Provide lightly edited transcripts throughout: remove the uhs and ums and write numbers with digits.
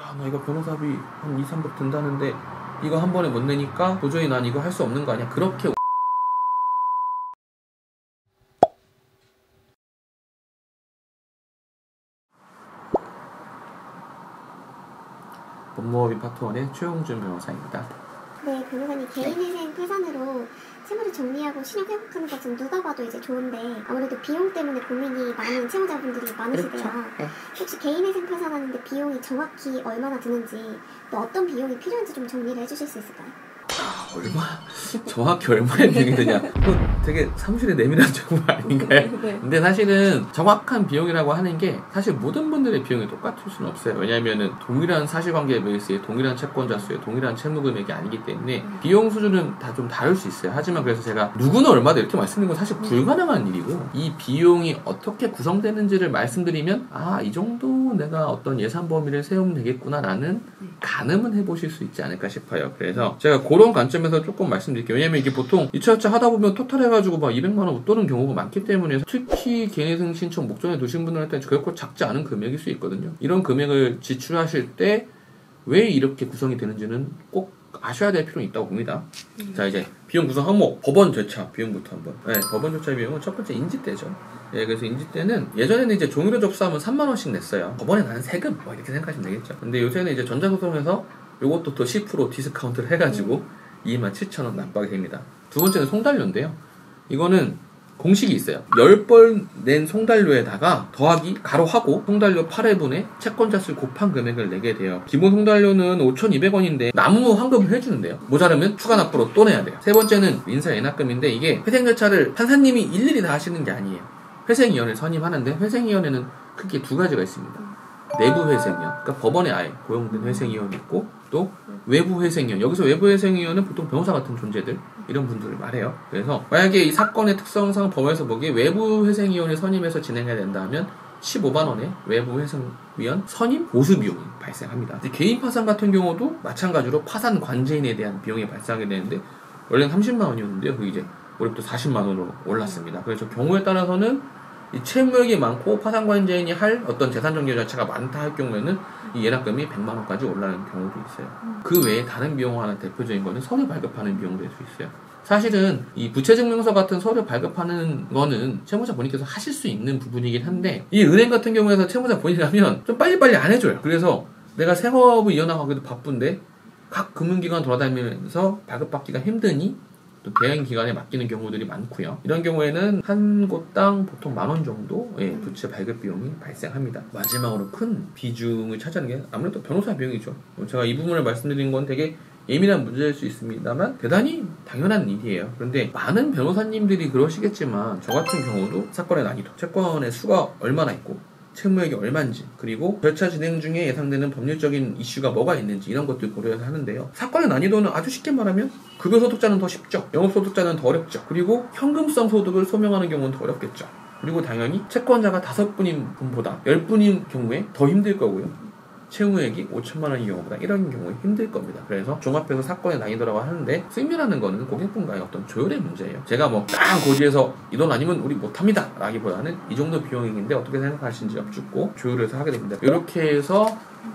야, 나 이거 변호사비 한 2, 300 든다는데 이거 한 번에 못 내니까 도저히 난 이거 할 수 없는 거 아니야? 그렇게 법무법인 파트원의 최용준 변호사입니다. 네, 변호사님 개인회생 파산으로 채무를 정리하고 신용 회복하는 것은 누가 봐도 이제 좋은데 아무래도 비용 때문에 고민이 많은 채무자분들이 많으시대요. 그렇죠. 네. 혹시 개인회생 파산하는데 비용이 정확히 얼마나 드는지 또 어떤 비용이 필요한지 좀 정리를 해주실 수 있을까요? 정확히 얼마의 비용이 드냐? 그거 되게 사무실에 내밀한 정보 아닌가요? 네. 근데 사실은 정확한 비용이라고 하는 게 사실 모든 분들의 비용이 똑같을 수는 없어요. 왜냐하면 동일한 사실관계 베이스에 동일한 채권자 수에 동일한 채무 금액이 아니기 때문에 비용 수준은 다 좀 다를 수 있어요. 하지만 그래서 제가 누구는 얼마다 이렇게 말씀드리는 건 사실 불가능한 일이고 이 비용이 어떻게 구성되는지를 말씀드리면 이 정도 내가 어떤 예산 범위를 세우면 되겠구나 라는 가늠은 해보실 수 있지 않을까 싶어요. 그래서 제가 그런 관점에서 조금 말씀드릴게요. 왜냐면 이게 보통 2차차 하다 보면 토탈 해가지고 막 200만원 웃도는 경우가 많기 때문에 특히 개인회생 신청 목전에 두신 분들한테는 결코 작지 않은 금액일 수 있거든요. 이런 금액을 지출하실 때 왜 이렇게 구성이 되는지는 꼭 아셔야 될 필요는 있다고 봅니다. 자, 이제 비용 구성 항목 법원 절차 비용부터 한번. 네, 법원 절차 비용은 첫 번째 인지대죠. 네, 그래서 인지대는 예전에는 이제 종이로 접수하면 3만원씩 냈어요. 법원에 나는 세금 뭐 이렇게 생각하시면 되겠죠. 근데 요새는 이제 전자소송에서 요것도 또 10% 디스카운트를 해가지고 27,000원 납부하게 됩니다. 두 번째는 송달료인데요. 이거는 공식이 있어요. 10번 낸 송달료에다가 더하기 가로하고 송달료 8회분의 채권자 수 곱한 금액을 내게 돼요. 기본 송달료는 5,200원인데 남무 환급을 해주는데요. 모자르면 추가 납부로 또 내야 돼요. 세 번째는 민사 예납금인데 이게 회생 절차를 판사님이 일일이 다 하시는 게 아니에요. 회생위원회 선임하는데 회생위원회는 크게 두 가지가 있습니다. 내부 회생위원, 그러니까 법원에 아예 고용된 회생위원이 있고 또 외부 회생위원. 여기서 외부 회생위원은 보통 변호사 같은 존재들 이런 분들을 말해요. 그래서 만약에 이 사건의 특성상 법원에서 보기에 외부 회생위원을 선임해서 진행해야 된다면 15만 원의 외부 회생위원 선임 보수 비용이 발생합니다. 개인 파산 같은 경우도 마찬가지로 파산 관제인에 대한 비용이 발생하게 되는데 원래는 30만 원이었는데요. 그게 이제 올해부터 40만 원으로 올랐습니다. 그래서 경우에 따라서는 이 채무액이 많고 파산관제인이 할 어떤 재산정리 자체가 많다 할 경우에는 이 예납금이 100만 원까지 올라가는 경우도 있어요. 그 외에 다른 비용 하나 대표적인 거는 서류 발급하는 비용도 될 수 있어요. 사실은 이 부채증명서 같은 서류 발급하는 거는 채무자 본인께서 하실 수 있는 부분이긴 한데 이 은행 같은 경우에서 채무자 본인이라면 좀 빨리빨리 안 해줘요. 그래서 내가 생업을 이어나가기도 바쁜데 각 금융기관 돌아다니면서 발급받기가 힘드니 또 대행 기관에 맡기는 경우들이 많고요. 이런 경우에는 한 곳당 보통 10,000원 정도 부채 발급 비용이 발생합니다. 마지막으로 큰 비중을 차지하는 게 아무래도 변호사 비용이죠. 제가 이 부분을 말씀드린 건 되게 예민한 문제일 수 있습니다만 대단히 당연한 일이에요. 그런데 많은 변호사님들이 그러시겠지만 저 같은 경우도 사건의 난이도, 채권의 수가 얼마나 있고 채무액이 얼마인지 그리고 절차 진행 중에 예상되는 법률적인 이슈가 뭐가 있는지 이런 것들 고려해서 하는데요. 사건의 난이도는 아주 쉽게 말하면 급여소득자는 더 쉽죠. 영업소득자는 더 어렵죠. 그리고 현금성 소득을 소명하는 경우는 더 어렵겠죠. 그리고 당연히 채권자가 5분인 분보다 10분인 경우에 더 힘들 거고요. 채무액이 5천만 원인 경우보다 이런 경우에 힘들 겁니다. 그래서 종합해서 사건의 난이도라고 하는데 수임료라는 거는 고객분과의 어떤 조율의 문제예요. 제가 뭐 딱 고지해서 이 돈 아니면 우리 못합니다 라기보다는 이 정도 비용인데 어떻게 생각하시는지 여쭙고 조율을 해서 하게 됩니다. 이렇게 해서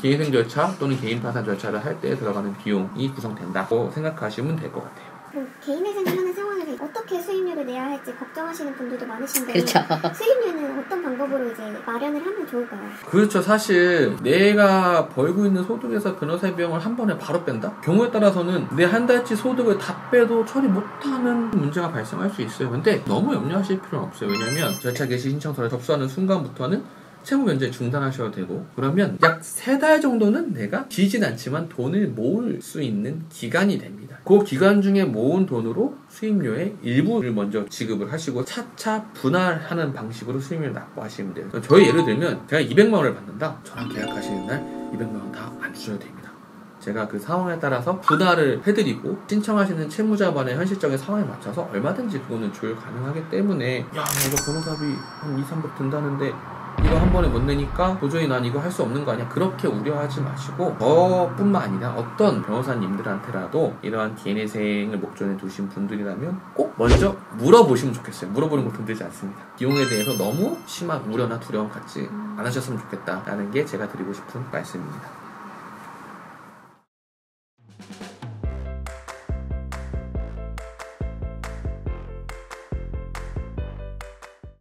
개인회생 절차 또는 개인 파산 절차를 할 때 들어가는 비용이 구성된다고 생각하시면 될 것 같아요. 개인회생을 하는 상황에서 어떻게 수임료를 내야 할지 걱정하시는 분들도 많으신데 그렇죠. 수임료는 어떤 방법으로 이제 마련을 하면 좋을까요? 그렇죠. 사실 내가 벌고 있는 소득에서 변호사 비용을 한 번에 바로 뺀다? 경우에 따라서는 내 한 달치 소득을 다 빼도 처리 못하는 문제가 발생할 수 있어요. 근데 너무 염려하실 필요는 없어요. 왜냐하면 절차 개시 신청서를 접수하는 순간부터는 채무 면제 중단하셔도 되고 그러면 약 3달 정도는 내가 길진 않지만 돈을 모을 수 있는 기간이 됩니다. 그 기간 중에 모은 돈으로 수임료의 일부를 먼저 지급을 하시고 차차 분할하는 방식으로 수임료를 납부하시면 돼요. 저희 예를 들면 제가 200만 원을 받는다. 저랑 계약하시는 날 200만 원 다 안 주셔도 됩니다. 제가 그 상황에 따라서 분할을 해드리고 신청하시는 채무자반의 현실적인 상황에 맞춰서 얼마든지 그거는 조율 가능하기 때문에 야, 이거 변호사비 한 2, 300 든다는데 이거 한 번에 못 내니까 도저히 난 이거 할 수 없는 거 아니야? 그렇게 우려하지 마시고 저뿐만 아니라 어떤 변호사님들한테라도 이러한 개인회생을 목전에 두신 분들이라면 꼭 먼저 물어보시면 좋겠어요. 물어보는 거 힘들지 않습니다. 비용에 대해서 너무 심한 우려나 두려움 갖지 않으셨으면 좋겠다라는 게 제가 드리고 싶은 말씀입니다.